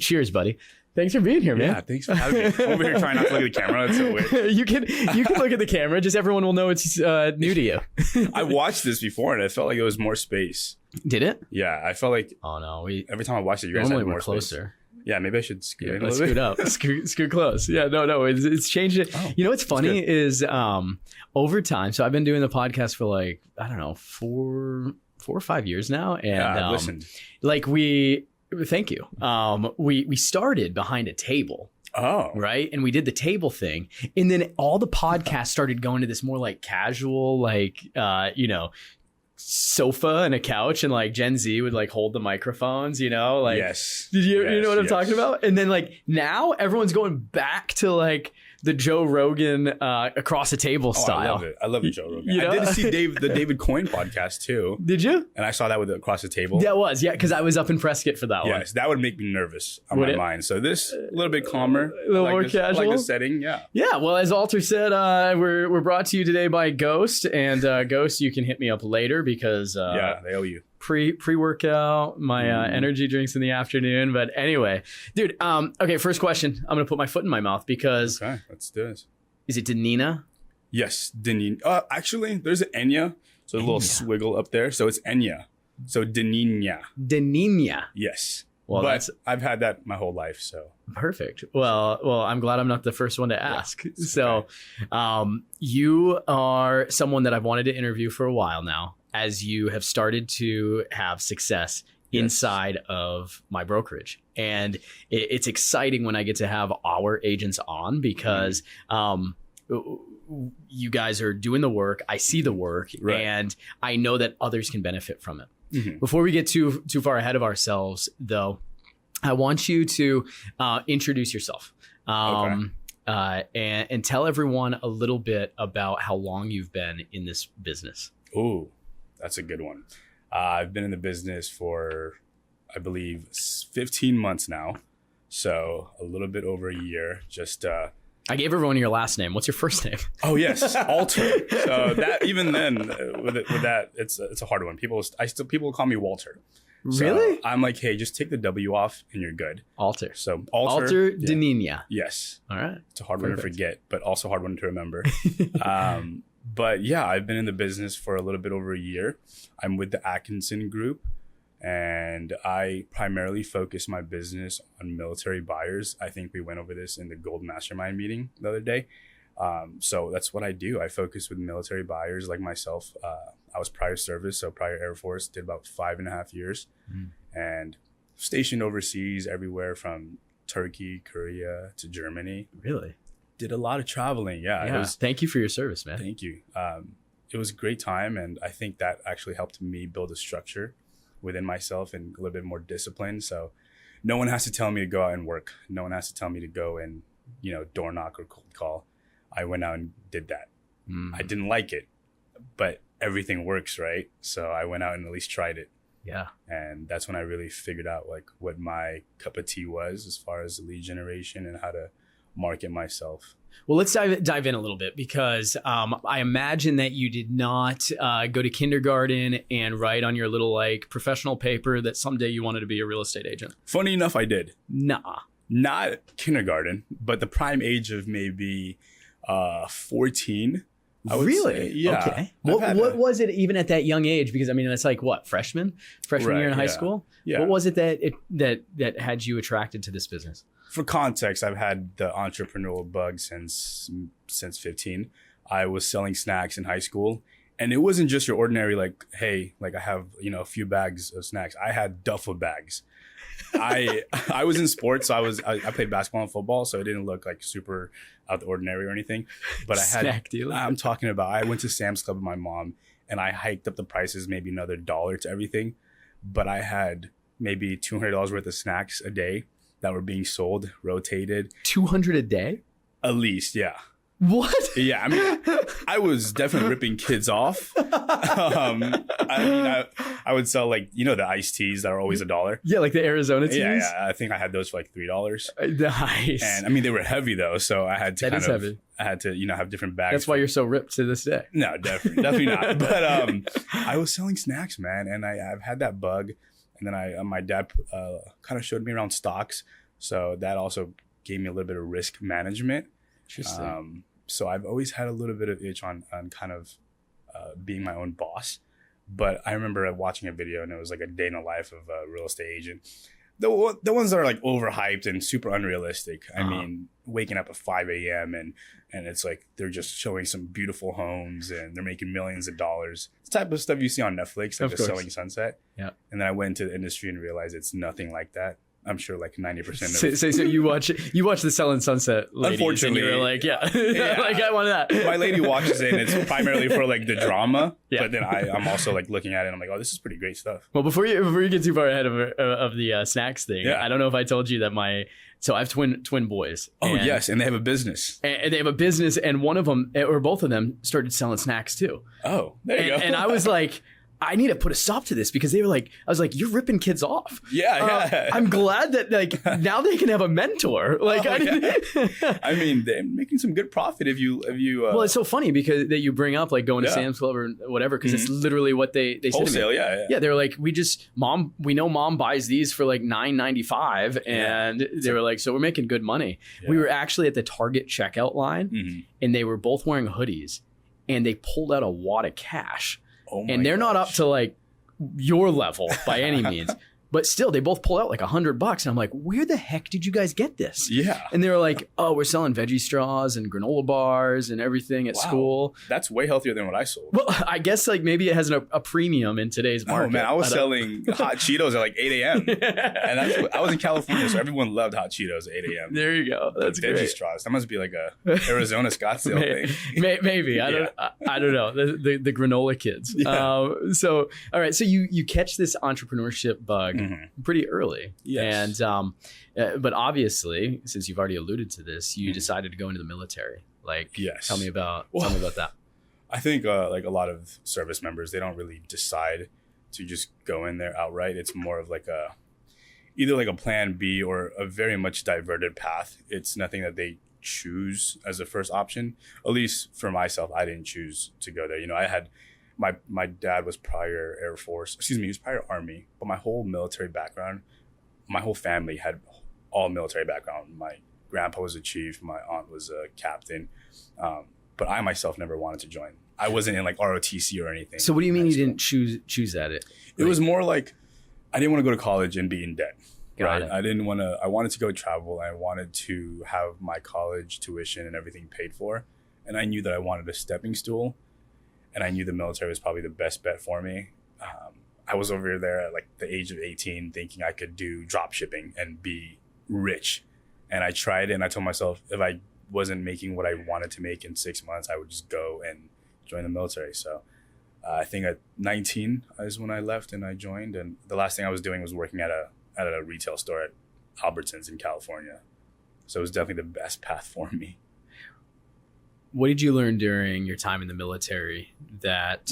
cheers, buddy. Thanks for being here, man. Yeah, thanks for having me. I'm over here trying not to look at the camera. That's so weird. you can look at the camera. Just everyone will know it's new to you. I watched this before and it felt like it was more space. Did it? Yeah, I felt like every time I watched it, you guys had more closer. Space. Yeah, maybe I should scoot in a let's little bit. Scoot up. Scoot close. Yeah, no. It's changed it. You know what's funny is over time. So I've been doing the podcast for like, I don't know, 4 or 5 years now. And I've listened. Thank you. We started behind a table. Oh. Right. And we did the table thing. And then all the podcasts started going to this more like casual, like, sofa and a couch, and like Gen Z would like hold the microphones, like, yes. Did you know what I'm talking about? And then like now everyone's going back to like the Joe Rogan across the table style. I love it, Joe Rogan. I did see the David Coyne podcast too. Did you? And I saw that with across the table. That was, because I was up in Prescott for that one. Yes, that would make me nervous on my mind. So this a little bit calmer, a little more casual. Like the setting, yeah. Yeah, well, as Alter said, we're brought to you today by Ghost, and Ghost, you can hit me up later because they owe you. Pre-workout, my energy drinks in the afternoon. But anyway, dude, okay, first question. I'm going to put my foot in my mouth because... Okay, let's do this. Is it Denina? Yes, Denina. Actually, there's an Enya. So a little swiggle up there. So it's Enya. So Denina. Denina. Yes. Well, but I've had that my whole life, so. Perfect. Well, I'm glad I'm not the first one to ask. Yeah, so you are someone that I've wanted to interview for a while now, as you have started to have success inside of my brokerage. And it's exciting when I get to have our agents on because you guys are doing the work. I see the work, and I know that others can benefit from it. Mm-hmm. Before we get too far ahead of ourselves, though, I want you to introduce yourself and tell everyone a little bit about how long you've been in this business. Ooh. That's a good one. I've been in the business for, I believe, 15 months now. So a little bit over a year. Just I gave everyone your last name. What's your first name? Oh, yes. Alter. So that even then with that, it's a hard one. People call me Walter. Really? So I'm like, hey, just take the W off and you're good. Alter. So Alter Denina. Yes. All right. It's a hard one to forget, but also a hard one to remember. But yeah, I've been in the business for a little bit over a year. I'm with the Atkinson Group, and I primarily focus my business on military buyers. I think we went over this in the Gold Mastermind meeting the other day. So that's what I do. I focus with military buyers like myself. I was prior service, so prior Air Force, did about 5.5 years, and stationed overseas everywhere from Turkey, Korea to Germany. Really? Did a lot of traveling. Yeah. Thank you for your service, man. Thank you. It was a great time. And I think that actually helped me build a structure within myself and a little bit more discipline. So no one has to tell me to go out and work. No one has to tell me to go and, door knock or cold call. I went out and did that. I didn't like it, but everything works, right? So I went out and at least tried it. Yeah. And that's when I really figured out like what my cup of tea was as far as lead generation and how to market myself. Well, let's dive in a little bit because I imagine that you did not go to kindergarten and write on your little like professional paper that someday you wanted to be a real estate agent. Funny enough, I did. Nah. Not kindergarten, but the prime age of maybe 14. Really? Say, yeah. Okay. What was it even at that young age? Because I mean, that's like what, freshman year in high school? Yeah. What was it that had you attracted to this business? For context, I've had the entrepreneurial bug since 15. I was selling snacks in high school, and it wasn't just your ordinary like, hey, like I have a few bags of snacks. I had duffel bags. I was in sports, so I played basketball and football, so it didn't look like super out the ordinary or anything. But I had snack dealer. I'm talking about I went to Sam's Club with my mom, and I hiked up the prices maybe another $1 to everything. But I had maybe $200 worth of snacks a day that were being sold, rotated. 200 a day? At least, yeah. What? Yeah, I mean, I was definitely ripping kids off. I would sell like, the iced teas that are always $1. Yeah, like the Arizona teas? Yeah, I think I had those for like $3. Nice. And I mean, they were heavy though, so I had to heavy. I had to, have different bags. That's why you're so ripped to this day. No, definitely not. But I was selling snacks, man, and I've had that bug. And then my dad kind of showed me around stocks. So that also gave me a little bit of risk management. Interesting. So I've always had a little bit of itch on kind of being my own boss. But I remember watching a video, and it was like a day in the life of a real estate agent. The ones that are like overhyped and super unrealistic. I mean, waking up at 5 a.m. and it's like they're just showing some beautiful homes and they're making millions of dollars. It's the type of stuff you see on Netflix, like The Selling Sunset. Yeah. And then I went into the industry and realized it's nothing like that. I'm sure like 90% of So you watch the Selling Sunset ladies, unfortunately, and you're like, like I want that. My lady watches it, and it's primarily for like the drama. Yeah. But then I'm also like looking at it, and I'm like, oh, this is pretty great stuff. Well, before you get too far ahead of the snacks thing, I don't know if I told you that I have twin boys. Oh, yes, and they have a business. And they have a business, and one of them or both of them started selling snacks too. Oh, there you go. And I was like, I need to put a stop to this, because I was like, you're ripping kids off. Yeah. I'm glad that like now they can have a mentor. Like, I mean, they're making some good profit if you. Well, it's so funny because that you bring up like going to Sam's Club or whatever, because it's literally what they said wholesale. To me. Yeah. They were like, we know mom buys these for like $9.95, and they were like, so we're making good money. Yeah. We were actually at the Target checkout line, and they were both wearing hoodies, and they pulled out a wad of cash. Oh my and they're not up to like your level by any means, but still they both pulled out like $100. And I'm like, where the heck did you guys get this? Yeah. And they were like, oh, we're selling veggie straws and granola bars and everything at school. That's way healthier than what I sold. Well, I guess like maybe it has a premium in today's market. Oh man, I was selling hot Cheetos at like 8 a.m. And I was in California, so everyone loved hot Cheetos at 8 a.m. There you go. That's veggie great. straws. That must be like a Arizona Scottsdale thing. Maybe. I don't know. The granola kids. Yeah. So all right. So you catch this entrepreneurship bug pretty early. Yes. And but obviously, since you've already alluded to this, you decided to go into the military. Like, yes. Tell me about that. I think like a lot of service members, they don't really decide to just go in there outright. It's more of like either like a plan B or a very much diverted path. It's nothing that they choose as a first option. At least for myself, I didn't choose to go there. You know, I had my dad was prior Air Force. Excuse me, he was prior Army. But my whole military background, my whole family had all military background. My grandpa was a chief. My aunt was a captain. But I myself never wanted to join. I wasn't in like ROTC or anything. So what do you mean you didn't choose that? It was more like I didn't want to go to college and be in debt. Got it. I wanted to go travel. I wanted to have my college tuition and everything paid for. And I knew that I wanted a stepping stool. And I knew the military was probably the best bet for me. I was over there at like the age of 18 thinking I could do drop shipping and be rich. And I tried it, and I told myself if I wasn't making what I wanted to make in 6 months, I would just go and join the military. So I think at 19 is when I left and I joined. And the last thing I was doing was working at a retail store at Albertsons in California. So it was definitely the best path for me. What did you learn during your time in the military that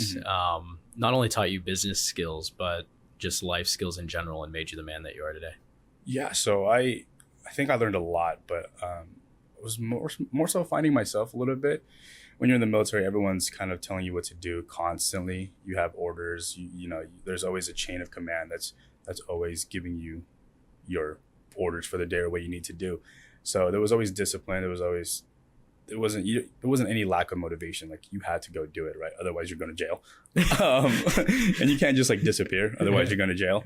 not only taught you business skills, but just life skills in general and made you the man that you are today? Yeah, so I think I learned a lot, but it was more so finding myself a little bit. When you're in the military, everyone's kind of telling you what to do constantly. You have orders. You know, there's always a chain of command that's always giving you your orders for the day or what you need to do. So there was always discipline. There wasn't any lack of motivation. Like you had to go do it, right? Otherwise you're going to jail. And you can't just like disappear. Otherwise you're going to jail.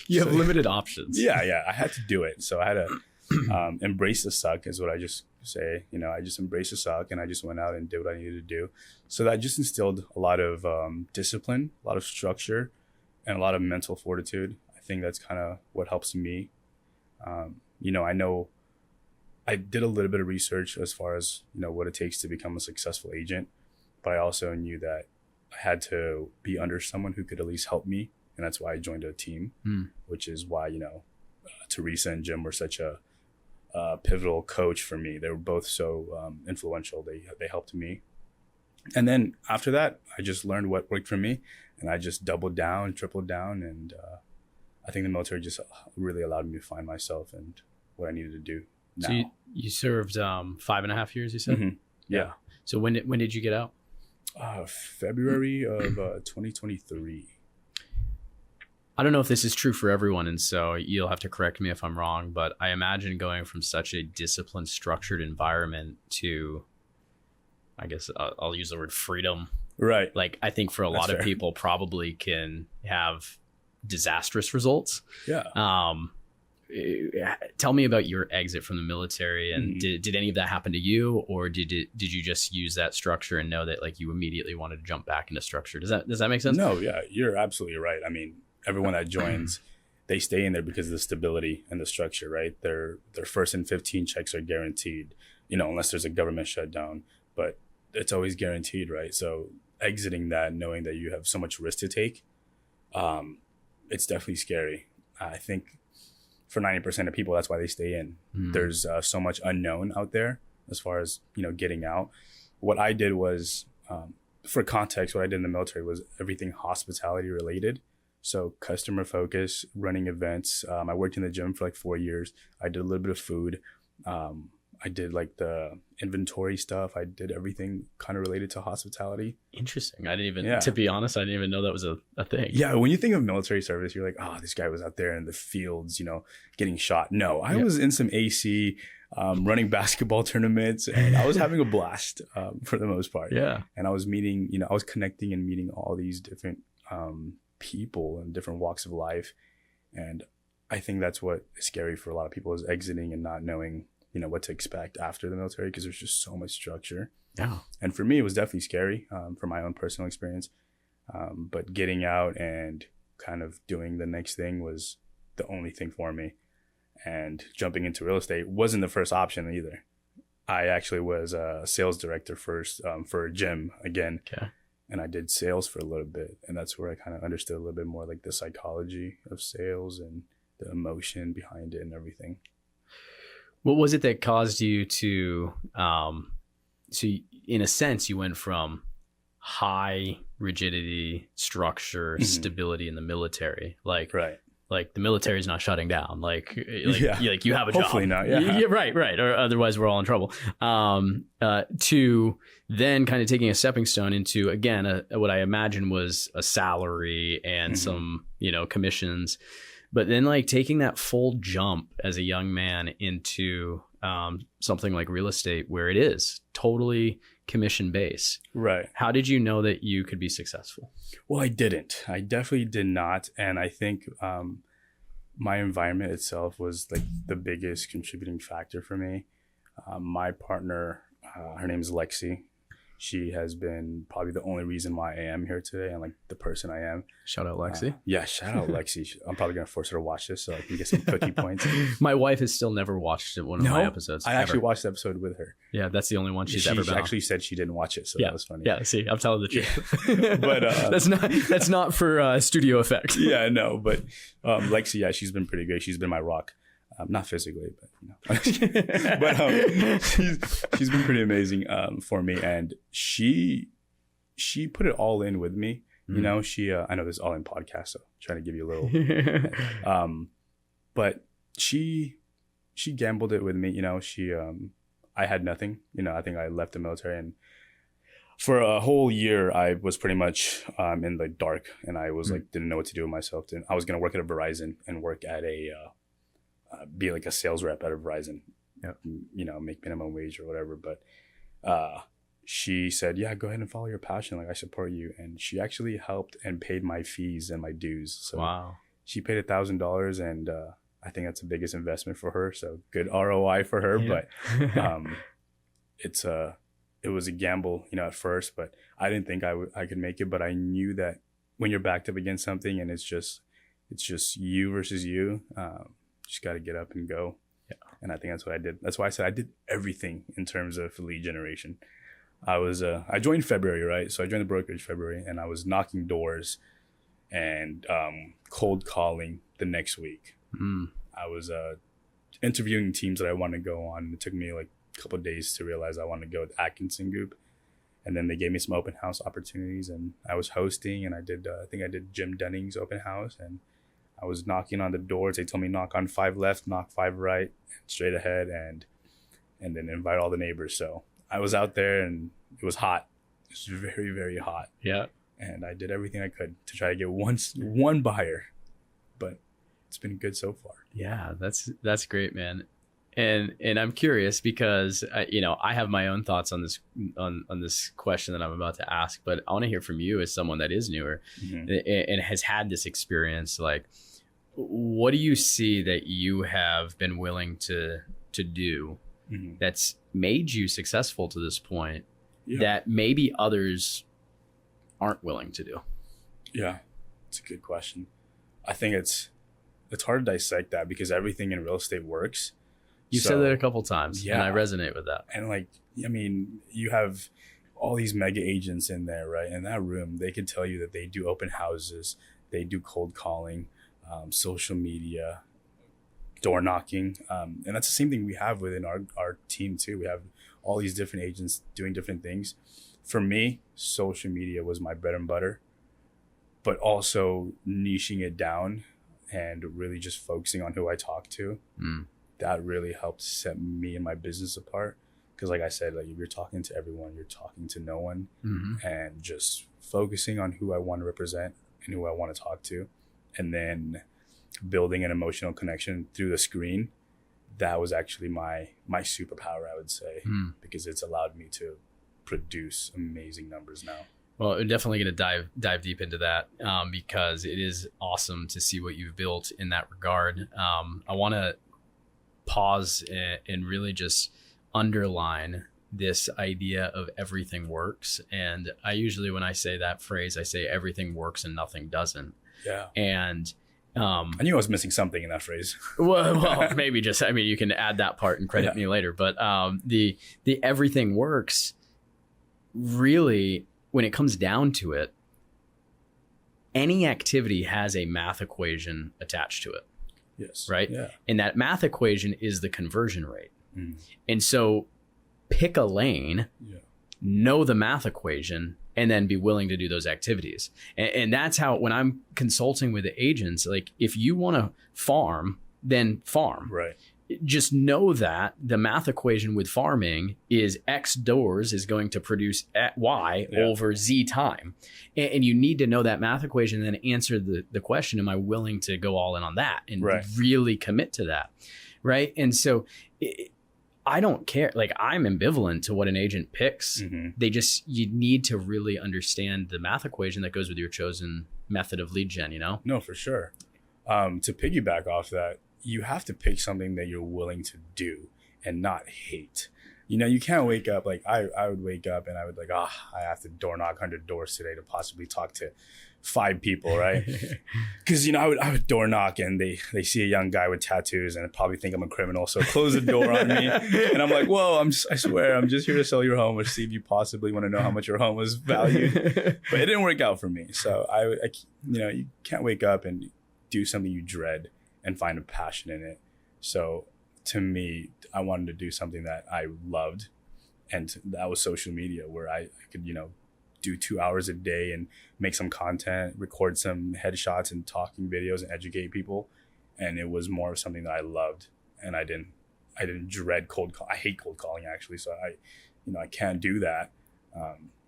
You have limited options. Yeah. I had to do it. So I had to embrace the suck is what I just say. You know, I just embraced the suck and I just went out and did what I needed to do. So that just instilled a lot of discipline, a lot of structure, and a lot of mental fortitude. I think that's kind of what helps me. You know, I know I did a little bit of research as far as, you know, what it takes to become a successful agent, but I also knew that I had to be under someone who could at least help me. And that's why I joined a team, which is why, you know, Teresa and Jim were such a pivotal coach for me. They were both so influential. They helped me. And then after that, I just learned what worked for me, and I just doubled down, tripled down. And I think the military just really allowed me to find myself and what I needed to do. Now. So you served 5.5 years, you said? Mm-hmm. Yeah. So when did you get out? February of 2023. I don't know if this is true for everyone, and so you'll have to correct me if I'm wrong, but I imagine going from such a disciplined, structured environment to, I guess I'll use the word freedom. Right. Like, I think for a lot of people probably can have disastrous results. Yeah. Tell me about your exit from the military, and did any of that happen to you, or did you just use that structure and know that like you immediately wanted to jump back into structure? Does that make sense? No, yeah, you're absolutely right. I mean, everyone that joins, they stay in there because of the stability and the structure, right? Their first and 15 checks are guaranteed, unless there's a government shutdown, but it's always guaranteed, right? So exiting that, knowing that you have so much risk to take, it's definitely scary. I think for 90% of people, that's why they stay in. There's so much unknown out there as far as, getting out. What I did was, for context, what I did in the military was everything hospitality related. So customer focus, running events. I worked in the gym for like 4 years. I did a little bit of food. I did like the inventory stuff. I did everything kind of related to hospitality. Interesting. To be honest, I didn't even know that was a thing. Yeah. When you think of military service, you're like, oh, this guy was out there in the fields, getting shot. No, I was in some AC, running basketball tournaments, and I was having a blast for the most part. Yeah. And I was meeting, I was connecting and meeting all these different people in different walks of life. And I think that's what is scary for a lot of people, is exiting and not knowing what to expect after the military, because there's just so much structure. Yeah. And for me, it was definitely scary from my own personal experience. But getting out and kind of doing the next thing was the only thing for me. And jumping into real estate wasn't the first option either. I actually was a sales director first for a gym again. Okay. And I did sales for a little bit. And that's where I kind of understood a little bit more like the psychology of sales and the emotion behind it and everything. What was it that caused you to, so in a sense, you went from high rigidity, structure, stability in the military, like the military is not shutting down, like you have a job. Hopefully not. Yeah. Right. Or otherwise we're all in trouble. To then kind of taking a stepping stone into, again, what I imagine was a salary and some, commissions. But then like taking that full jump as a young man into something like real estate, where it is totally commission based. Right. How did you know that you could be successful? Well, I didn't. I definitely did not. And I think my environment itself was like the biggest contributing factor for me. My partner, her name is Lexi. She has been probably the only reason why I am here today and like the person I am. Shout out Lexi. Yeah, shout out Lexi. I'm probably going to force her to watch this so I can get some cookie points. My wife has still never watched one of my episodes. I actually watched the episode with her. Yeah, that's the only one she's ever been She actually on. said she didn't watch it, so that was funny. Yeah, see, I'm telling the truth. But that's not for studio effect. Yeah, no, but Lexi, yeah, she's been pretty great. She's been my rock. Not physically, but but she's been pretty amazing for me, and she put it all in with me. She I know this is all in podcast, so I'm trying to give you a little. But she gambled it with me. I had nothing. I think I left the military, and for a whole year I was pretty much in the dark, and I was like didn't know what to do with myself. I was gonna work at a Verizon and work at a be like a sales rep at a Verizon, make minimum wage or whatever. But she said, yeah, go ahead and follow your passion. Like, I support you. And she actually helped and paid my fees and my dues. So wow. She paid $1,000, and I think that's the biggest investment for her. So good ROI for her. Yeah. But it was a gamble, at first, but I didn't think I could make it. But I knew that when you're backed up against something and it's just you versus you, just got to get up and go. Yeah. And I think that's what I did. That's why I said I did everything in terms of lead generation. I joined February, right? So I joined the brokerage February, and I was knocking doors and cold calling the next week. I was interviewing teams that I wanted to go on. It took me like a couple of days to realize I wanted to go with Atkinson Group. And then they gave me some open house opportunities, and I was hosting, and I think I did Jim Dunning's open house, and I was knocking on the doors. They told me knock on 5 left, knock 5 right, straight ahead, and then invite all the neighbors. So I was out there, and it was hot. It was very, very hot. Yeah. And I did everything I could to try to get one buyer. but it's been good so far. Yeah, that's great, man. And I'm curious because I have my own thoughts on this question that I'm about to ask, but I want to hear from you as someone that is newer and has had this experience. Like, what do you see that you have been willing to do that's made you successful to this point that maybe others aren't willing to do? Yeah, it's a good question. I think it's hard to dissect that because everything in real estate works. You've said that a couple times, and I resonate with that. And like, I mean, you have all these mega agents in there, right? In that room, they could tell you that they do open houses, they do cold calling, social media, door knocking. And that's the same thing we have within our team too. We have all these different agents doing different things. For me, social media was my bread and butter, but also niching it down and really just focusing on who I talk to. That really helped set me and my business apart. Because like I said, like if you're talking to everyone, you're talking to no one. And just focusing on who I want to represent and who I want to talk to. And then building an emotional connection through the screen. That was actually my superpower, I would say. Because it's allowed me to produce amazing numbers now. Well, we're definitely going to dive deep into that because it is awesome to see what you've built in that regard. I want to pause and really just underline this idea of everything works. And I usually, when I say that phrase, I say everything works and nothing doesn't. Yeah. And I knew I was missing something in that phrase. well, maybe just, I mean, you can add that part and credit me later, but the everything works really, when it comes down to it, any activity has a math equation attached to it. Yes. Right. Yeah. And that math equation is the conversion rate. And so pick a lane, know the math equation, and then be willing to do those activities. And that's how, when I'm consulting with the agents, like if you want to farm, then farm. Right. Just know that the math equation with farming is X doors is going to produce Y over Z time. And you need to know that math equation and then answer the question, am I willing to go all in on that and really commit to that? Right. And so I don't care. Like, I'm ambivalent to what an agent picks. You need to really understand the math equation that goes with your chosen method of lead gen, No, for sure. To piggyback off that, you have to pick something that you're willing to do and not hate. You can't wake up, like I would wake up and I would like, I have to door knock 100 doors today to possibly talk to 5 people, right? Because, I would door knock and they see a young guy with tattoos and probably think I'm a criminal. So close the door on me. And I'm like, whoa, I swear, I'm just here to sell your home or see if you possibly want to know how much your home was valued. But it didn't work out for me. So I you can't wake up and do something you dread and find a passion in it. So to me, I wanted to do something that I loved. And that was social media, where I could, do 2 hours a day and make some content, record some headshots and talking videos and educate people. And it was more of something that I loved. And I didn't dread cold call. I hate cold calling, actually. So I can't do that.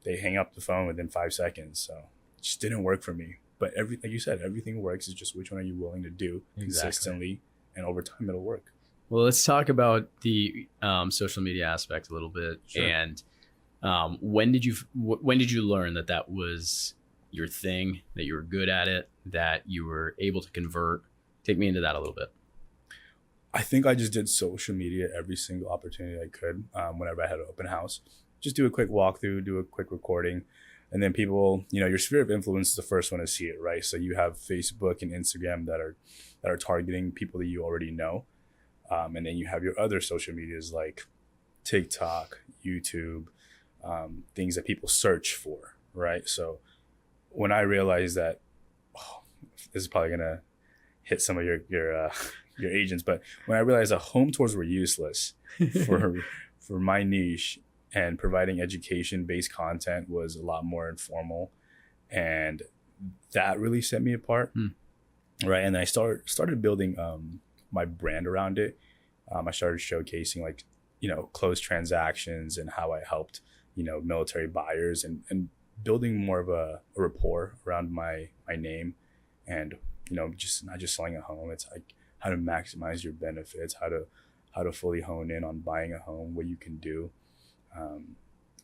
They hang up the phone within 5 seconds. So it just didn't work for me. But like you said, everything works. It's just which one are you willing to do consistently, and over time it'll work. Well, let's talk about the social media aspect a little bit. Sure. And when did you learn that was your thing, that you were good at it, that you were able to convert? Take me into that a little bit. I think I just did social media every single opportunity I could. Whenever I had an open house, just do a quick walkthrough, do a quick recording. And then people, your sphere of influence is the first one to see it, right? So you have Facebook and Instagram that are targeting people that you already know. And then you have your other social medias like TikTok, YouTube, things that people search for, right? So when I realized that, this is probably gonna hit some of your agents, but when I realized that home tours were useless for my niche, and providing education-based content was a lot more informal, and that really set me apart, right? And I started building my brand around it. I started showcasing closed transactions and how I helped military buyers and building more of a rapport around my name, and just not just selling a home. It's like how to maximize your benefits, how to fully hone in on buying a home, what you can do.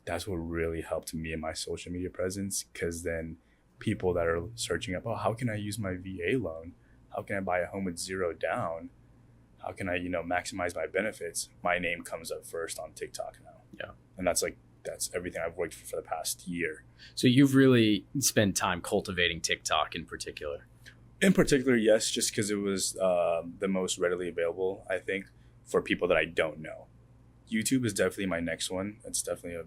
That's what really helped me in my social media presence, because then people that are searching up, oh, how can I use my VA loan? How can I buy a home with zero down? How can I, maximize my benefits? My name comes up first on TikTok now. Yeah. And that's everything I've worked for the past year. So you've really spent time cultivating TikTok in particular. In particular, yes, just because it was the most readily available, I think, for people that I don't know. YouTube is definitely my next one. It's definitely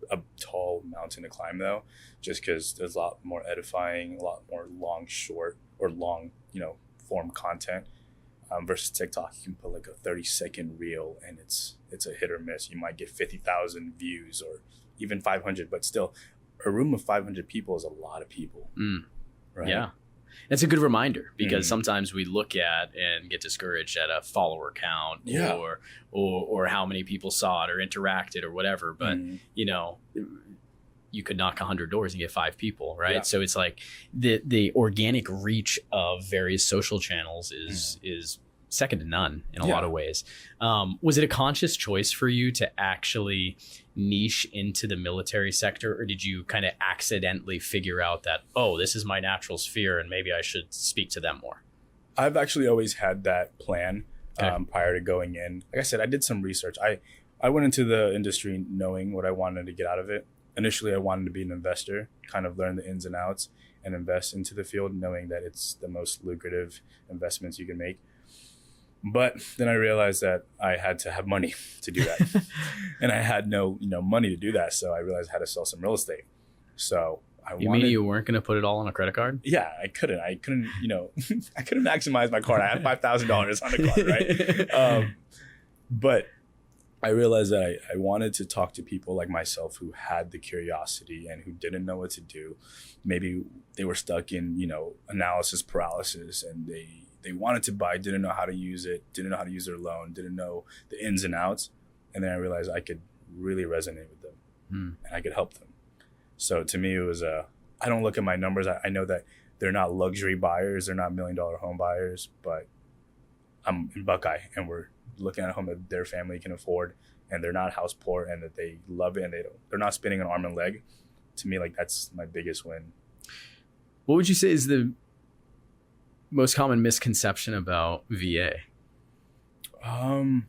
a tall mountain to climb, though, just because there's a lot more edifying, a lot more long form content. Versus TikTok, you can put like a 30-second reel and it's a hit or miss. You might get 50,000 views or even 500, but still a room of 500 people is a lot of people. Right? Yeah. It's a good reminder, because sometimes we look at and get discouraged at a follower count or how many people saw it or interacted or whatever. But, you could knock 100 doors and get 5 people, right? Yeah. So it's like the organic reach of various social channels is second to none in a lot of ways. Was it a conscious choice for you to actually niche into the military sector, or did you kind of accidentally figure out that, oh, this is my natural sphere and maybe I should speak to them more? I've actually always had that plan prior to going in. Like I said, I did some research. I went into the industry knowing what I wanted to get out of it. Initially, I wanted to be an investor, kind of learn the ins and outs and invest into the field, knowing that it's the most lucrative investments you can make. But then I realized that I had to have money to do that. And I had no money to do that. So I realized I had to sell some real estate. So mean you weren't going to put it all on a credit card? Yeah, I couldn't, I couldn't maximize my card. I had $5,000 on the card, right? But I realized that I wanted to talk to people like myself who had the curiosity and who didn't know what to do. Maybe they were stuck in, analysis paralysis, and they wanted to buy, didn't know how to use it, didn't know how to use their loan, didn't know the ins and outs. And then I realized I could really resonate with them and I could help them. So to me, it was I don't look at my numbers. I know that they're not luxury buyers. They're not $1 million home buyers, but I'm in Buckeye and we're looking at a home that their family can afford, and they're not house poor, and that they love it, and they're not spinning an arm and leg. To me, like, that's my biggest win. What would you say is the most common misconception about VA? I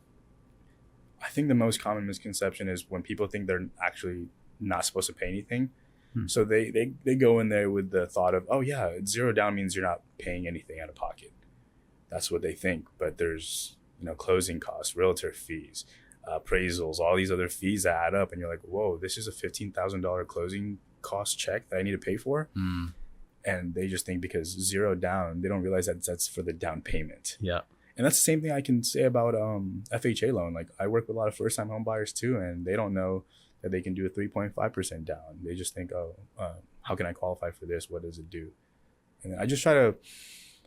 think the most common misconception is when people think they're actually not supposed to pay anything. So they go in there with the thought of, oh yeah, zero down means you're not paying anything out of pocket. That's what they think. But there's closing costs, realtor fees, appraisals, all these other fees that add up, and you're like, whoa, this is a $15,000 closing cost check that I need to pay for. And they just think because zero down, they don't realize that that's for the down payment. Yeah. And that's the same thing I can say about FHA loan. Like, I work with a lot of first-time home buyers too, and they don't know that they can do a 3.5% down. They just think, how can I qualify for this? What does it do? And I just try to,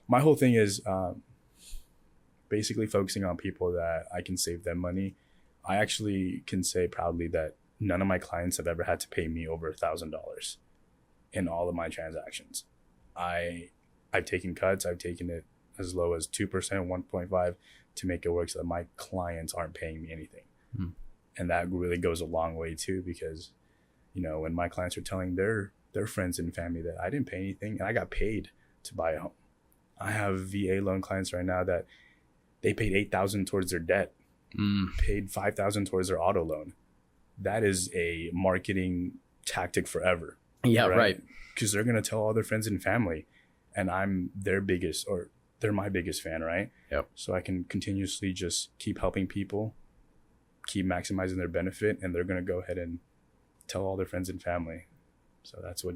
my whole thing is basically focusing on people that I can save them money. I actually can say proudly that none of my clients have ever had to pay me over $1,000 in all of my transactions. I've taken cuts. I've taken it as low as 2%, 1.5 to make it work so that my clients aren't paying me anything. And that really goes a long way too, because, when my clients are telling their friends and family that I didn't pay anything and I got paid to buy a home. I have VA loan clients right now that they paid $8,000 towards their debt, paid $5,000 towards their auto loan. That is a marketing tactic forever. Yeah, right. Because they're going to tell all their friends and family, and I'm their biggest, or they're my biggest fan, right? Yep. So I can continuously just keep helping people, keep maximizing their benefit, and they're going to go ahead and tell all their friends and family. So that's what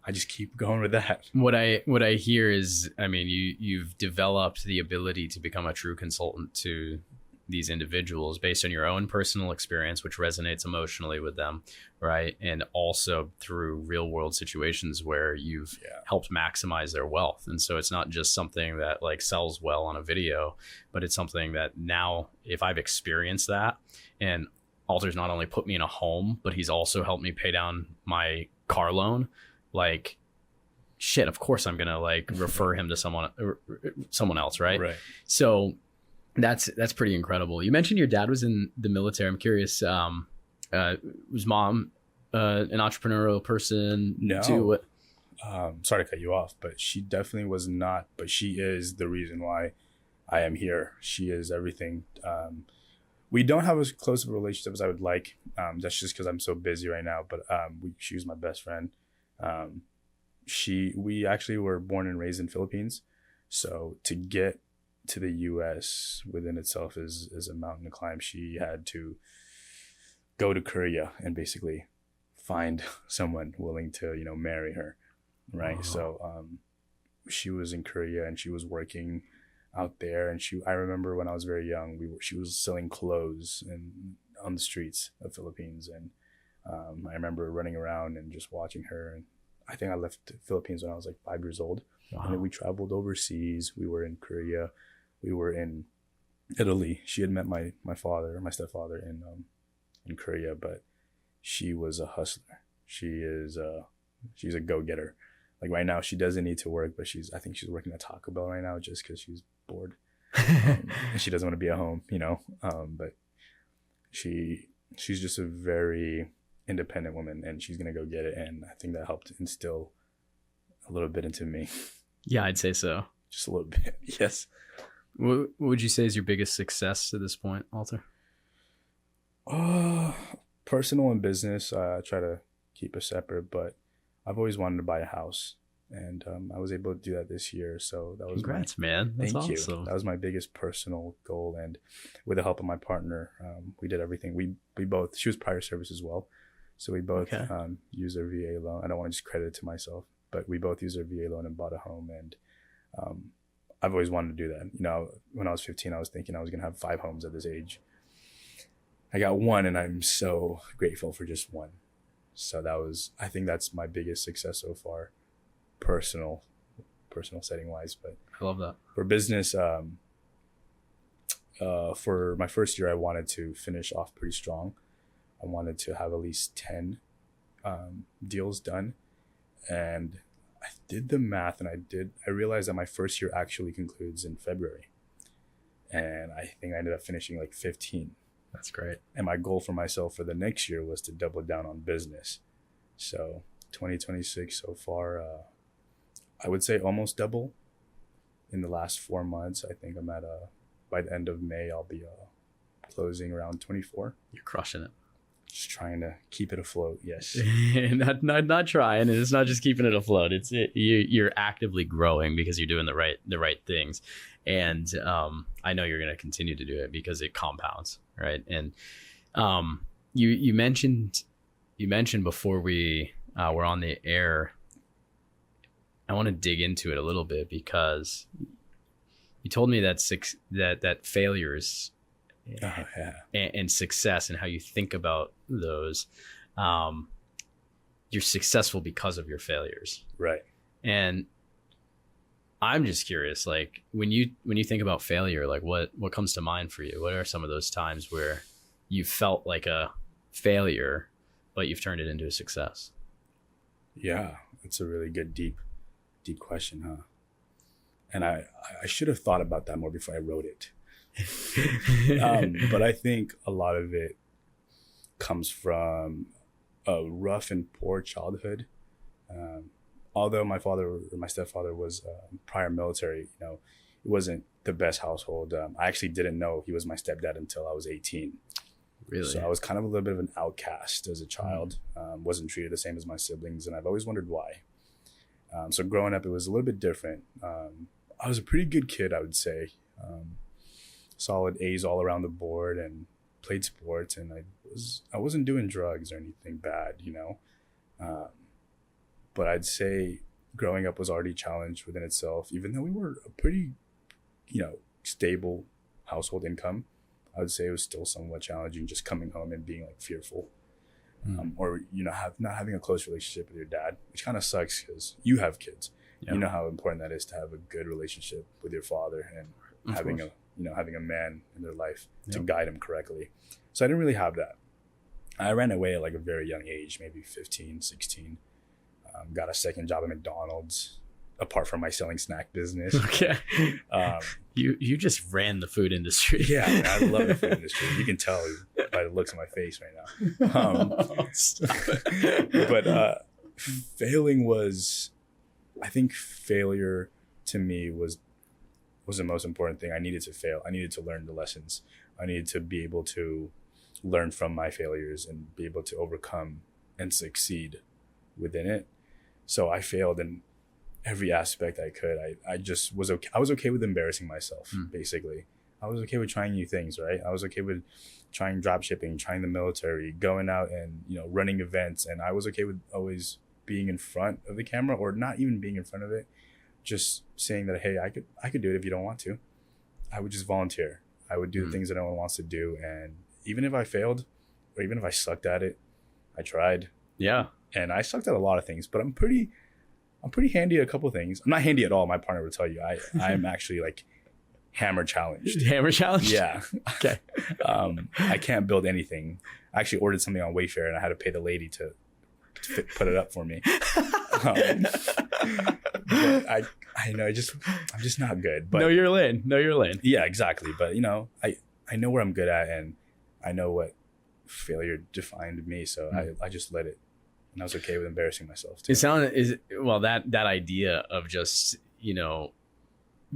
I just keep going with that. What I hear is, you've developed the ability to become a true consultant to these individuals based on your own personal experience, which resonates emotionally with them, right? And also through real world situations where you've helped maximize their wealth. And so it's not just something that like sells well on a video, but it's something that now, if I've experienced that, and Alter's not only put me in a home, but he's also helped me pay down my car loan, like shit, of course I'm gonna like refer him to someone else, right? Right. So that's pretty incredible. You mentioned your dad was in the military. I'm curious, was mom an entrepreneurial person? No. Too? Sorry to cut you off, but she definitely was not. But she is the reason why I am here. She is everything. We don't have as close of a relationship as I would like. That's just because I'm so busy right now. But she was my best friend. We actually were born and raised in Philippines. So to get to the U.S. within itself is a mountain to climb. She had to go to Korea and basically find someone willing to, marry her. Right. So she was in Korea and she was working out there. And I remember when I was very young, she was selling clothes on the streets of Philippines. And I remember running around and just watching her. And I think I left the Philippines when I was like 5 years old. Wow. And then we traveled overseas. We were in Korea. We were in Italy. She had met my stepfather in Korea, but she was a hustler. She's a go-getter. Like right now, she doesn't need to work, but I think she's working at Taco Bell right now just because she's bored and she doesn't want to be at home, But she's just a very independent woman, and she's gonna go get it. And I think that helped instill a little bit into me. Yeah, I'd say so. Just a little bit, yes. What would you say is your biggest success to this point, Alter? Personal and business, I try to keep it separate, but I've always wanted to buy a house, and I was able to do that this year. So that was congrats, man. That's thank awesome. You. That was my biggest personal goal, and with the help of my partner, we did everything. We both. She was prior service as well, so we both used our VA loan. I don't want to just credit it to myself, but we both used our VA loan and bought a home. And I've always wanted to do that. When I was 15, I was thinking I was gonna have 5 homes at this age. I got 1, and I'm so grateful for just 1. So I think that's my biggest success so far, personal setting wise. But I love that. For business, for my first year, I wanted to finish off pretty strong. I wanted to have at least 10 deals done. And I did the math, and I realized that my first year actually concludes in February. And I think I ended up finishing like 15. That's great. And my goal for myself for the next year was to double down on business. So 2026 so far, I would say almost double. In the last 4 months, I think I'm at by the end of May, I'll be closing around 24. You're crushing it. Just trying to keep it afloat. Yes. not trying. And it's not just keeping it afloat. You're actively growing because you're doing the right things. And I know you're going to continue to do it because it compounds, right? And you mentioned before we were on the air, I want to dig into it a little bit because you told me that failures and success and how you think about those, you're successful because of your failures, right? And I'm just curious, like when you think about failure, like what comes to mind for you? What are some of those times where you felt like a failure, but you've turned it into a success? Yeah, it's a really good, deep question, huh? And I should have thought about that more before I wrote it. But I think a lot of it comes from a rough and poor childhood. Although my stepfather was prior military, it wasn't the best household. I actually didn't know he was my stepdad until I was 18. Really? So I was kind of a little bit of an outcast as a child. Wasn't treated the same as my siblings, and I've always wondered why. So growing up, it was a little bit different. I was a pretty good kid, I would say. Solid A's all around the board, and played sports, and I wasn't doing drugs or anything bad, but I'd say growing up was already challenged within itself. Even though we were a pretty, stable household income, I would say it was still somewhat challenging just coming home and being like fearful, or not having a close relationship with your dad, which kind of sucks because you have kids. Yeah. You know how important that is to have a good relationship with your father and having a man in their life to guide them correctly. So I didn't really have that. I ran away at like a very young age, maybe 15, 16. Got a second job at McDonald's, apart from my selling snack business. Okay. You just ran the food industry. Yeah, man, I love the food industry. You can tell by the looks on my face right now. But failing was, I think failure to me was the most important thing. I needed to fail. I needed to learn the lessons. I needed to be able to learn from my failures and be able to overcome and succeed within it. So I failed in every aspect I could. I just was okay. I was okay with embarrassing myself, basically. I was okay with trying new things, right? I was okay with trying drop shipping, trying the military, going out and, running events. And I was okay with always being in front of the camera, or not even being in front of it. Just saying that, hey, I could do it if you don't want to. I would just volunteer. I would do the things that no one wants to do. And even if I failed, or even if I sucked at it, I tried. Yeah. And I sucked at a lot of things, but I'm pretty handy at a couple of things. I'm not handy at all. My partner would tell you. I'm actually like hammer challenged. Hammer challenged? Yeah. Okay. I can't build anything. I actually ordered something on Wayfair and I had to pay the lady to put it up for me. But I know I'm just not good. But know your lane. Yeah, exactly. But I know where I'm good at, and I know what failure defined me. So I just let it, and I was okay with embarrassing myself too. That idea of just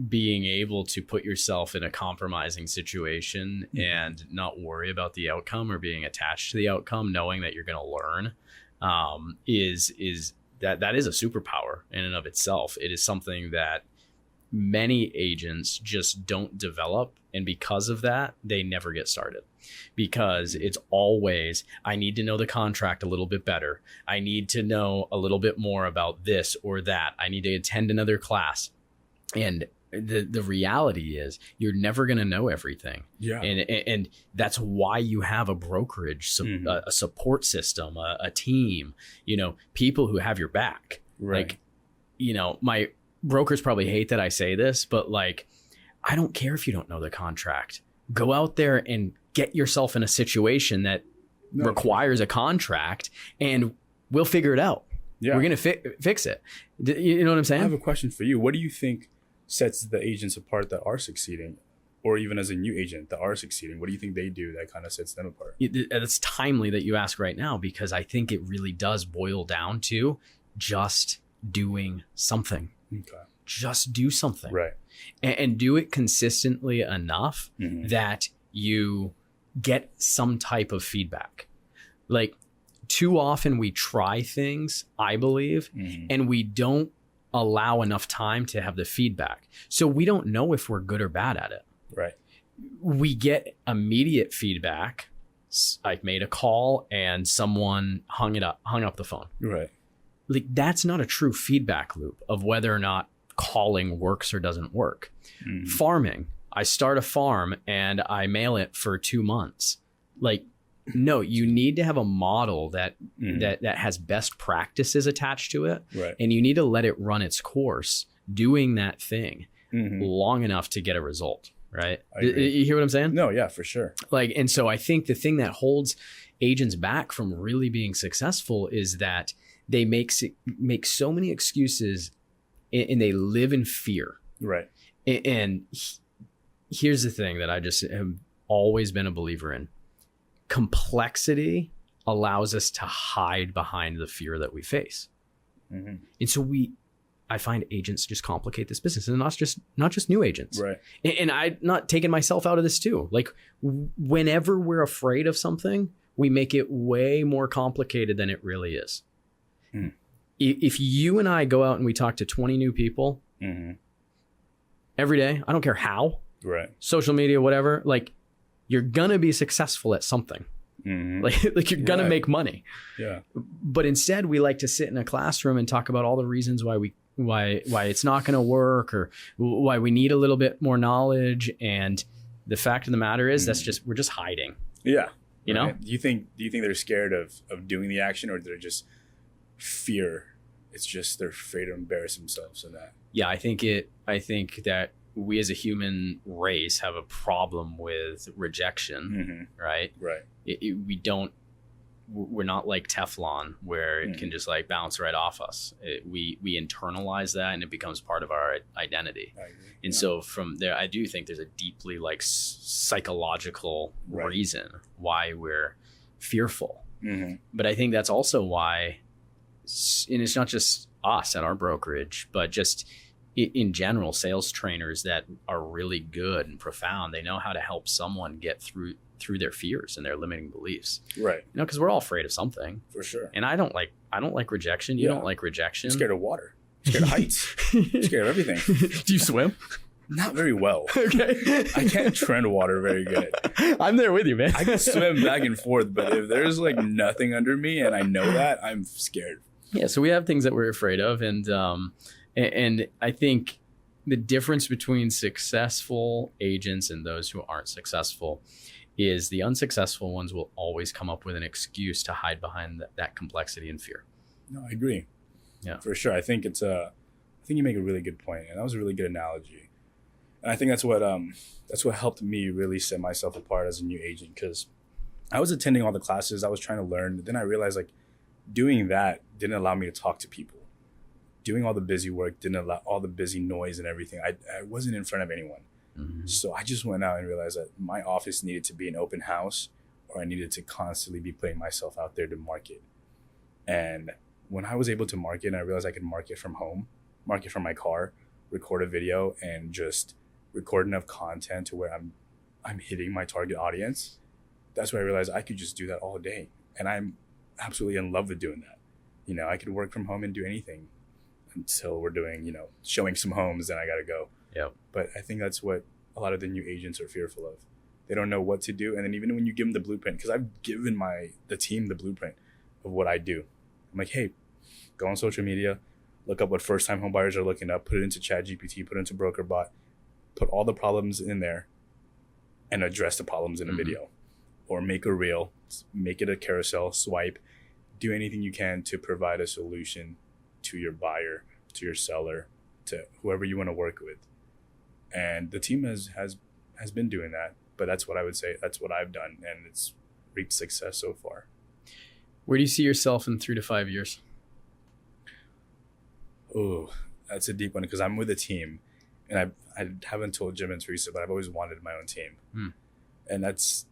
being able to put yourself in a compromising situation and not worry about the outcome or being attached to the outcome, knowing that you're going to learn, is that is a superpower in and of itself. It is something that many agents just don't develop. And because of that, they never get started, because it's always, I need to know the contract a little bit better. I need to know a little bit more about this or that. I need to attend another class. And the reality is you're never going to know everything. Yeah. And that's why you have a brokerage, a support system, a team, people who have your back. Right. Like, my brokers probably hate that I say this, but like, I don't care if you don't know the contract. Go out there and get yourself in a situation that requires a contract, and we'll figure it out. Yeah. We're going to fix it. You know what I'm saying? I have a question for you. What do you think sets the agents apart that are succeeding, or even as a new agent that are succeeding? What do you think they do that kind of sets them apart? It's timely that you ask right now, because I think it really does boil down to just doing something. Okay. Just do something. Right. And do it consistently enough that you get some type of feedback. Like, too often we try things, I believe, and we don't allow enough time to have the feedback. So we don't know if we're good or bad at it. Right. We get immediate feedback. I made a call and someone hung up the phone. Right. Like, that's not a true feedback loop of whether or not calling works or doesn't work. Farming. I start a farm and I mail it for 2 months. Like, no, you need to have a model that has best practices attached to it. Right. And you need to let it run its course doing that thing long enough to get a result. Right. You hear what I'm saying? No, yeah, for sure. Like, and so I think the thing that holds agents back from really being successful is that they make so many excuses and they live in fear. Right. And here's the thing that I just have always been a believer in. Complexity allows us to hide behind the fear that we face. And so I find agents just complicate this business, and not just new agents. Right. And I'm not taking myself out of this too. Like, whenever we're afraid of something, we make it way more complicated than it really is. If you and I go out and we talk to 20 new people every day, I don't care how, right, social media, whatever, like, you're gonna be successful at something. Like you're gonna make money. Yeah. But instead, we like to sit in a classroom and talk about all the reasons why it's not gonna work, or why we need a little bit more knowledge. And the fact of the matter is, we're just hiding. Yeah. You know? Do you think they're scared of doing the action, or they're just fear? It's just they're afraid to embarrass themselves in that. Yeah, I think that we as a human race have a problem with rejection, right? Right. We don't we're not like Teflon where it can just like bounce right off us. We internalize that and it becomes part of our identity. And so from there, I do think there's a deeply like psychological reason why we're fearful. But I think that's also why, and it's not just us at our brokerage, but just in general, sales trainers that are really good and profound, they know how to help someone get through their fears and their limiting beliefs. Right. You know, because we're all afraid of something. For sure. And I don't like rejection. You don't like rejection. I'm scared of water. I'm scared of heights. I'm scared of everything. Do you swim? Not very well. Okay. I can't trend water very good. I'm there with you, man. I can swim back and forth, but if there's like nothing under me and I know that, I'm scared. Yeah, so we have things that we're afraid of, and I think the difference between successful agents and those who aren't successful is the unsuccessful ones will always come up with an excuse to hide behind that complexity and fear. No, I agree. Yeah, for sure. I think you make a really good point, and that was a really good analogy. And I think that's what helped me really set myself apart as a new agent, because I was attending all the classes, I was trying to learn, but then I realized like doing that didn't allow me to talk to people. Doing all the busy work didn't allow all the busy noise and everything. I wasn't in front of anyone. So I just went out and realized that my office needed to be an open house, or I needed to constantly be putting myself out there to market. And when I was able to market, and I realized I could market from home, market from my car, record a video, and just record enough content to where I'm hitting my target audience, that's when I realized I could just do that all day. And I'm absolutely in love with doing that. You know, I could work from home and do anything until we're doing, you know, showing some homes, then I got to go. Yeah. But I think that's what a lot of the new agents are fearful of. They don't know what to do. And then even when you give them the blueprint, because I've given the team the blueprint of what I do. I'm like, hey, go on social media, look up what first-time home buyers are looking up, put it into ChatGPT, put it into BrokerBot, put all the problems in there and address the problems in a video. Or make a reel, make it a carousel, swipe, do anything you can to provide a solution to your buyer, to your seller, to whoever you want to work with. And the team has been doing that, but that's what I would say. That's what I've done, and it's reaped success so far. Where do you see yourself in 3 to 5 years? Oh, that's a deep one, because I'm with a team, and I haven't told Jim and Teresa, but I've always wanted my own team. And that's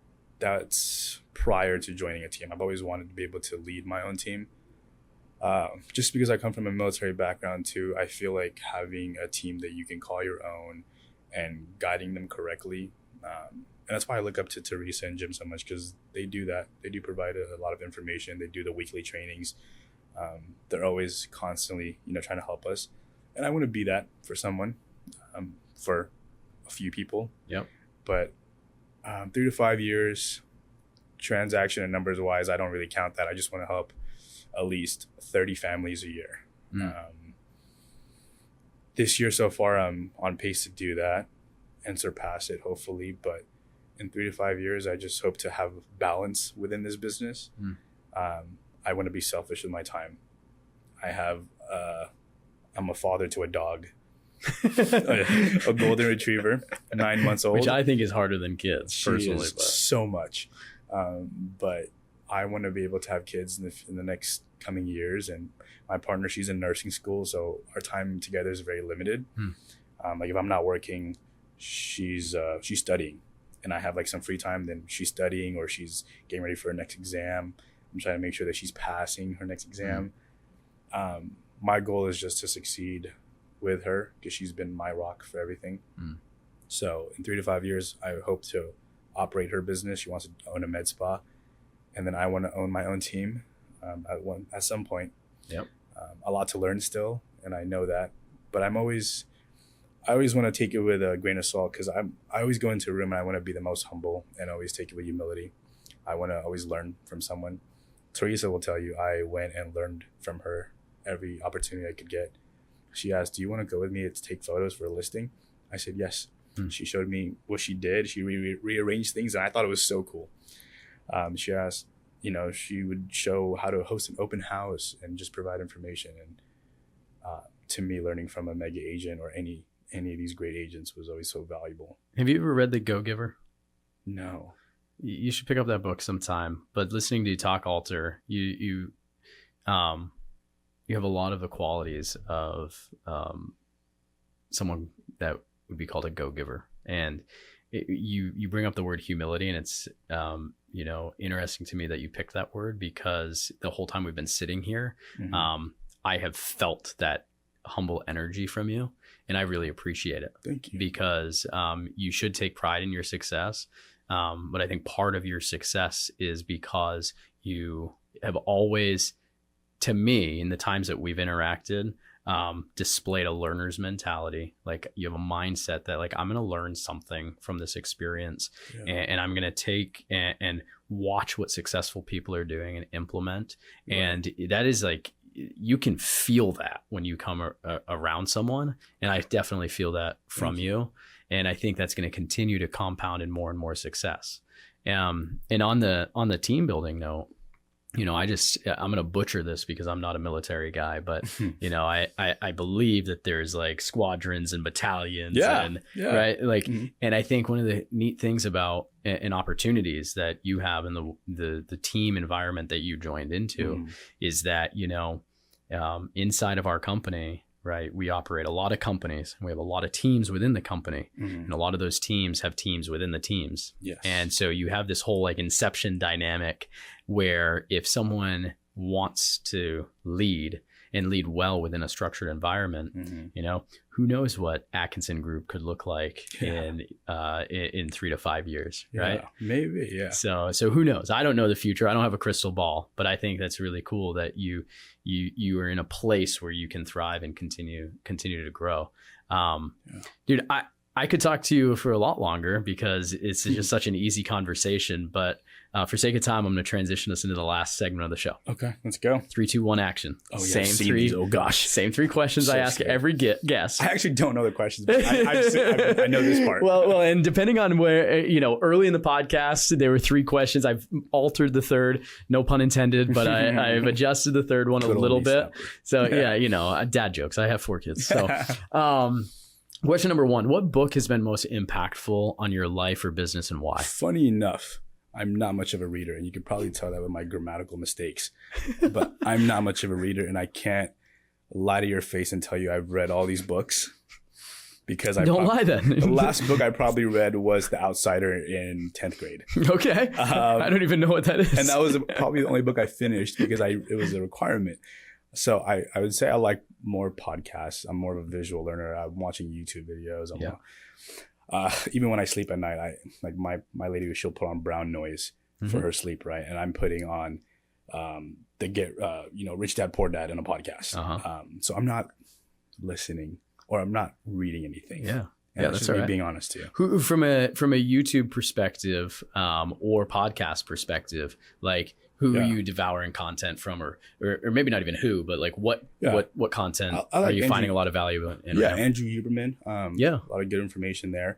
prior to joining a team. I've always wanted to be able to lead my own team. Just because I come from a military background too, I feel like having a team that you can call your own and guiding them correctly. And that's why I look up to Teresa and Jim so much, because they do that. They do provide a lot of information. They do the weekly trainings. They're always constantly, you know, trying to help us. And I want to be that for someone, for a few people. Yep. But 3 to 5 years, transaction and numbers wise, I don't really count that. I just want to help at least 30 families a year. This year so far, I'm on pace to do that and surpass it, hopefully. But in 3 to 5 years, I just hope to have balance within this business. I want to be selfish with my time. I'm a father to a dog, a golden retriever, 9 months old. Which I think is harder than kids, personally. But so much. But I want to be able to have kids in the next coming years. And my partner, she's in nursing school, so our time together is very limited. Like if I'm not working, she's studying, and I have like some free time. Then she's studying, or she's getting ready for her next exam. I'm trying to make sure that she's passing her next exam. My goal is just to succeed with her, because she's been my rock for everything. So in 3 to 5 years, I hope to operate her business. She wants to own a med spa, and then I want to own my own team at some point. Yep. A lot to learn still, and I know that, but I always want to take it with a grain of salt, because I always go into a room and I want to be the most humble and always take it with humility. I want to always learn from someone. Teresa will tell you I went and learned from her every opportunity I could get. She asked, do you want to go with me to take photos for a listing? I said yes. She showed me what she did. She rearranged things, and I thought it was so cool. She asked, you know, she would show how to host an open house and just provide information. And to me, learning from a mega agent or any of these great agents was always so valuable. Have you ever read The Go-Giver? No. You should pick up that book sometime. But listening to you talk, Alter, you have a lot of the qualities of someone that would be called a go-giver. And you bring up the word humility, and it's interesting to me that you picked that word, because the whole time we've been sitting here, I have felt that humble energy from you, and I really appreciate it. Thank you. Because you should take pride in your success, but I think part of your success is because you have always, to me, in the times that we've interacted, displayed a learner's mentality. Like, you have a mindset that, like, I'm going to learn something from this experience, and I'm going to take and watch what successful people are doing and implement. Right. And that is like, you can feel that when you come around someone. And I definitely feel that from you. And I think that's going to continue to compound in more and more success. And on the team building note, I'm going to butcher this because I'm not a military guy, but I believe that there's like squadrons and battalions right. Like, and I think one of the neat things about and opportunities that you have in the team environment that you joined into is that, inside of our company, right, we operate a lot of companies, and we have a lot of teams within the company, and a lot of those teams have teams within the teams. Yes. And so you have this whole like inception dynamic where if someone wants to lead and lead well within a structured environment, who knows what Atkinson Group could look like in 3 to 5 years, right? Maybe, yeah. So who knows? I don't know the future. I don't have a crystal ball, but I think that's really cool that you are in a place where you can thrive and continue to grow. Dude, I could talk to you for a lot longer because it's just such an easy conversation, but for sake of time, I'm going to transition us into the last segment of the show. Okay, let's go. 3, 2, 1, action. Oh, yeah. Same three questions I ask every guest. I actually don't know the questions, but I know this part. Well, and depending on where, early in the podcast, there were 3 questions. I've altered the third, no pun intended, but I've adjusted the third one a little bit. So dad jokes. I have 4 kids. So, question number 1, what book has been most impactful on your life or business, and why? Funny enough, I'm not much of a reader, and you can probably tell that with my grammatical mistakes, but I'm not much of a reader, and I can't lie to your face and tell you I've read all these books, because don't lie then. The last book I probably read was The Outsider in 10th grade. Okay. I don't even know what that is. And that was probably the only book I finished because it was a requirement. So I would say I like more podcasts. I'm more of a visual learner. I'm watching YouTube videos. Even when I sleep at night, I like my lady, she'll put on brown noise for her sleep, right? And I'm putting on Rich Dad Poor Dad in a podcast. So I'm not listening or I'm not reading anything. Yeah. And that's me being honest too. Who from a YouTube perspective or podcast perspective, like who are you devouring content from, or maybe not even who, but like what content are you finding a lot of value in? Yeah, Andrew Huberman. A lot of good information there.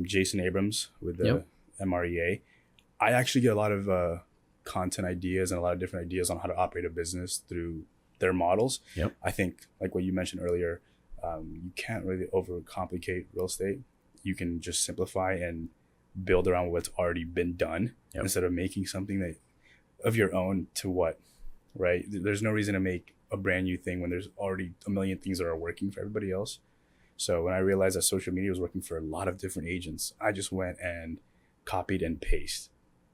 Jason Abrams with the MREA. I actually get a lot of content ideas and a lot of different ideas on how to operate a business through their models. Yep. I think like what you mentioned earlier, you can't really overcomplicate real estate. You can just simplify and build around what's already been done instead of making something of your own to what, right? There's no reason to make a brand new thing when there's already a million things that are working for everybody else. So when I realized that social media was working for a lot of different agents, I just went and copied and pasted.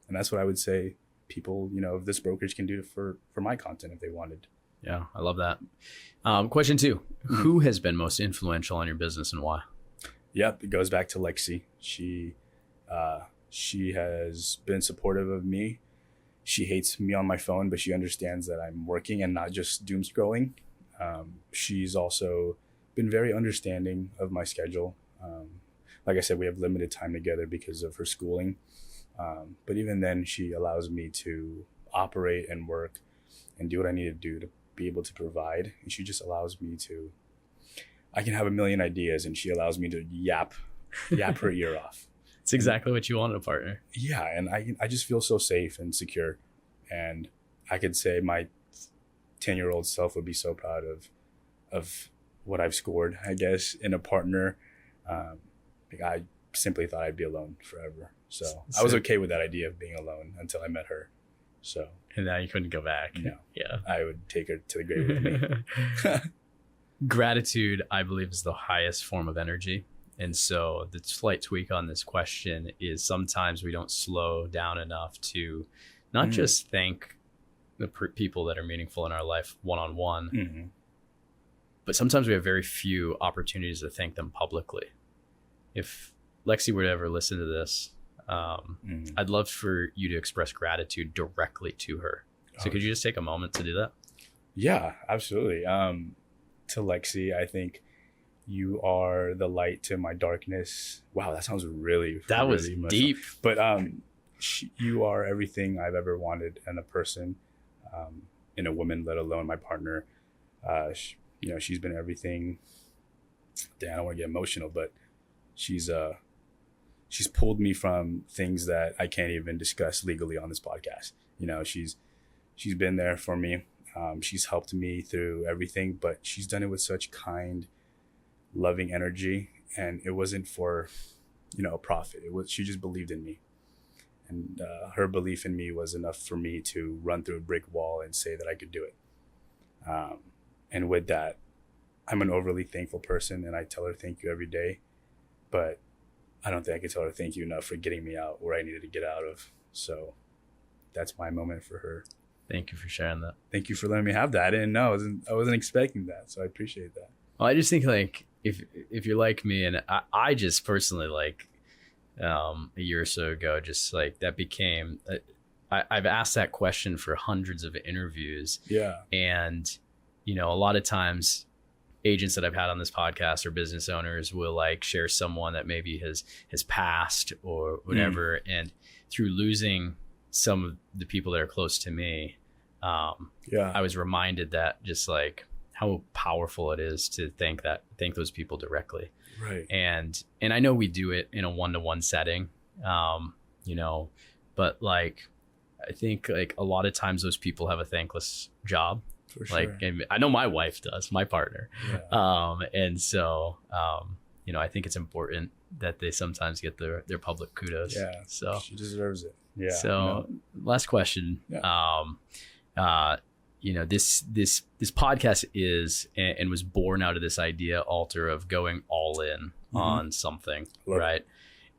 And that's what I would say people, if this brokerage can do for my content if they wanted. Yeah, I love that. Question 2, who has been most influential on your business and why? Yep, it goes back to Lexi. She has been supportive of me. She hates me on my phone, but she understands that I'm working and not just doom scrolling. She's also been very understanding of my schedule. Like I said, we have limited time together because of her schooling. But even then, she allows me to operate and work and do what I need to do to be able to provide. And she just allows me to, I can have a million ideas and she allows me to yap her ear off. It's exactly what you want in a partner. Yeah. And I just feel so safe and secure. And I could say my 10-year-old self would be so proud of what I've scored, I guess, in a partner. I simply thought I'd be alone forever. So I was okay with that idea of being alone until I met her. So. And now you couldn't go back. No. Yeah. I would take her to the grave with me. Gratitude, I believe, is the highest form of energy. And so the slight tweak on this question is sometimes we don't slow down enough to not just thank the people that are meaningful in our life one-on-one, but sometimes we have very few opportunities to thank them publicly. If Lexi were to ever listen to this, I'd love for you to express gratitude directly to her. So could you just take a moment to do that? Yeah, absolutely. To Lexi, I think you are the light to my darkness. Wow, that sounds really was deep. But you are everything I've ever wanted in a person, in a woman, let alone my partner. She's been everything. Dan, I don't want to get emotional, but she's pulled me from things that I can't even discuss legally on this podcast. She's been there for me. She's helped me through everything, but she's done it with such kind, loving energy. And it wasn't for, a profit. She just believed in me. And her belief in me was enough for me to run through a brick wall and say that I could do it. And with that, I'm an overly thankful person, and I tell her thank you every day. But I don't think I could tell her thank you enough for getting me out where I needed to get out of. So that's my moment for her. Thank you for sharing that. Thank you for letting me have that. I didn't know. I wasn't expecting that. So I appreciate that. Well, I just think if you're like me, and I just personally a year or so ago, just that became, I've asked that question for hundreds of interviews. Yeah. And, a lot of times agents that I've had on this podcast or business owners will share someone that maybe has passed or whatever. And through losing some of the people that are close to me, I was reminded that just how powerful it is to thank those people directly. Right. And I know we do it in a one-to-one setting, but I think a lot of times those people have a thankless job. For sure. I know my wife does, my partner. Yeah. And so, I think it's important that they sometimes get their public kudos. Yeah. So she deserves it. Yeah. So last question. Yeah. This podcast is and was born out of this idea, Alter, of going all in on something, right?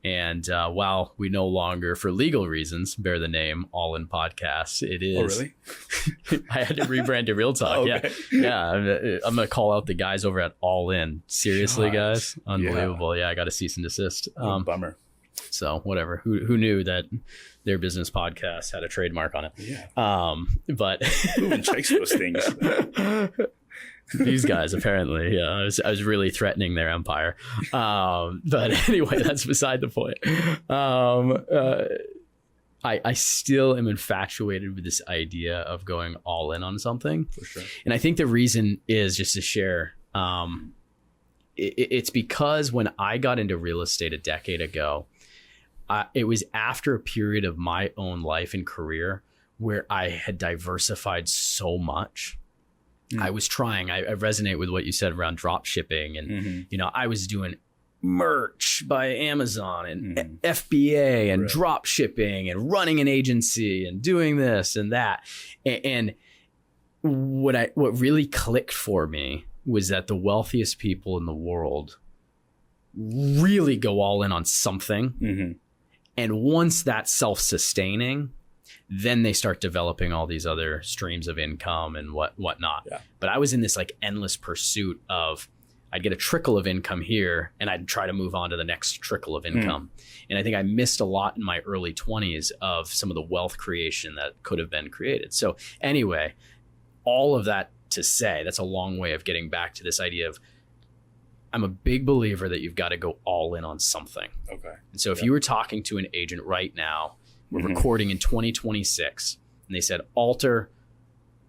And while we no longer, for legal reasons, bear the name All In Podcast, it is. Oh, really? I had to rebrand to Real Talk. Okay. Yeah. I'm going to call out the guys over at All In. Seriously, guys? Unbelievable. Yeah, I got a cease and desist. Bummer. So whatever. Who knew that their business podcast had a trademark on it? Yeah. But who even checks those things? These guys, apparently. Yeah, I was really threatening their empire. But anyway, that's beside the point. I still am infatuated with this idea of going all in on something. For sure. And I think the reason is, just to share, it's because when I got into real estate a decade ago, it was after a period of my own life and career where I had diversified so much. I was trying, I resonate with what you said around drop shipping. And, I was doing merch by Amazon and FBA and drop shipping and running an agency and doing this and that. And what really clicked for me was that the wealthiest people in the world really go all in on something. And once that's self-sustaining, then they start developing all these other streams of income and whatnot. Yeah. But I was in this endless pursuit of, I'd get a trickle of income here and I'd try to move on to the next trickle of income. And I think I missed a lot in my early 20s of some of the wealth creation that could have been created. So anyway, all of that to say, that's a long way of getting back to this idea of, I'm a big believer that you've got to go all in on something. Okay. And so if you were talking to an agent right now, we're recording in 2026, and they said, Alter,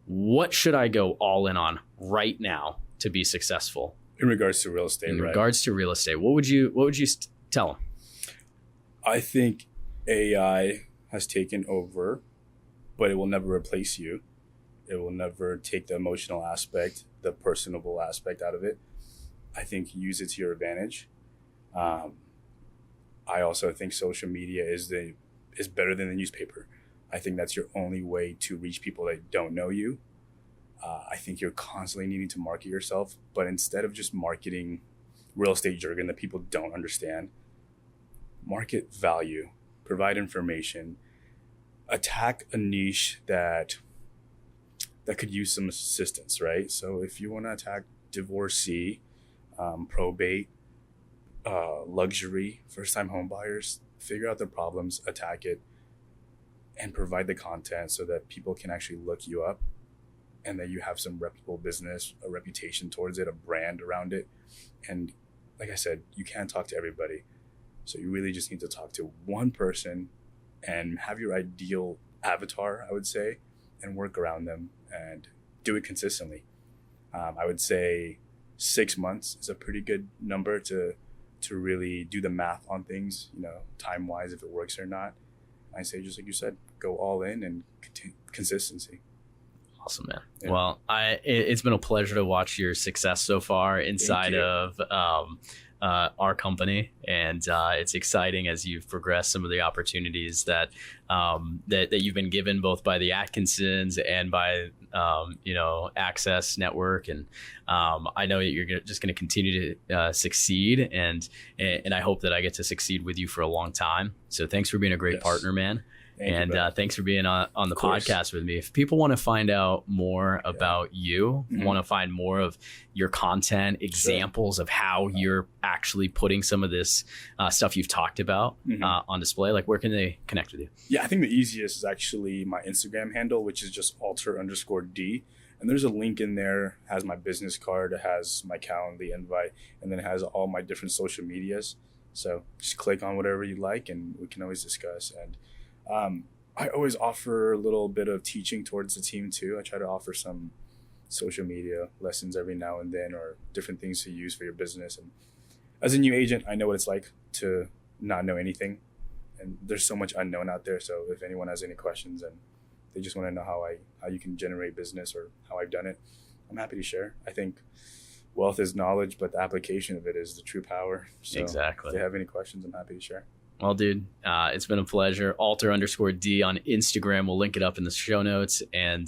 what should I go all in on right now to be successful? In regards to real estate, In regards to real estate, what would you tell them? I think AI has taken over, but it will never replace you. It will never take the emotional aspect, the personable aspect out of it. I think use it to your advantage. I also think social media is better than the newspaper. I think that's your only way to reach people that don't know you. I think you're constantly needing to market yourself, but instead of just marketing real estate jargon that people don't understand, market value, provide information, attack a niche that could use some assistance, right? So if you want to attack divorcee, probate, luxury, first-time home buyers, figure out the problems, attack it, and provide the content so that people can actually look you up and that you have some reputable business, a reputation towards it, a brand around it. And like I said, you can't talk to everybody. So you really just need to talk to one person and have your ideal avatar, I would say, and work around them and do it consistently. I would say 6 months is a pretty good number to really do the math on things, time-wise, if it works or not. I say, just like you said, go all in and consistency. Awesome, man. Yeah. Well, it's been a pleasure to watch your success so far inside of our company, and it's exciting as you've progressed some of the opportunities that you've been given both by the Atkinsons and by Access Network, and I know that you're just going to continue to succeed, and I hope that I get to succeed with you for a long time. So thanks for being a great partner, man. Thank you, thanks for being on the podcast with me. If people want to find out more about you, want to find more of your content, examples of how you're actually putting some of this stuff you've talked about on display, like where can they connect with you? Yeah, I think the easiest is actually my Instagram handle, which is just Alter_D. And there's a link in there, has my business card, it has my Calendly invite, and then it has all my different social medias. So just click on whatever you like and we can always discuss. And I always offer a little bit of teaching towards the team too. I try to offer some social media lessons every now and then, or different things to use for your business. And as a new agent, I know what it's like to not know anything. And there's so much unknown out there. So if anyone has any questions and they just want to know how you can generate business or how I've done it, I'm happy to share. I think wealth is knowledge, but the application of it is the true power. So exactly. If they have any questions, I'm happy to share. Well, dude, it's been a pleasure. Alter_D on Instagram. We'll link it up in the show notes. And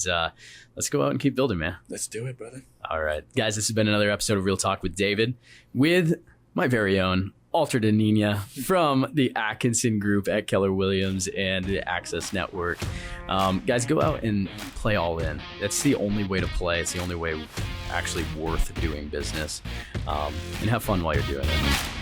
let's go out and keep building, man. Let's do it, brother. All right. Guys, this has been another episode of Real Talk with David with my very own Alter Denina from the Atkinson Group at Keller Williams and the Access Network. Guys, go out and play all in. That's the only way to play. It's the only way actually worth doing business. And have fun while you're doing it.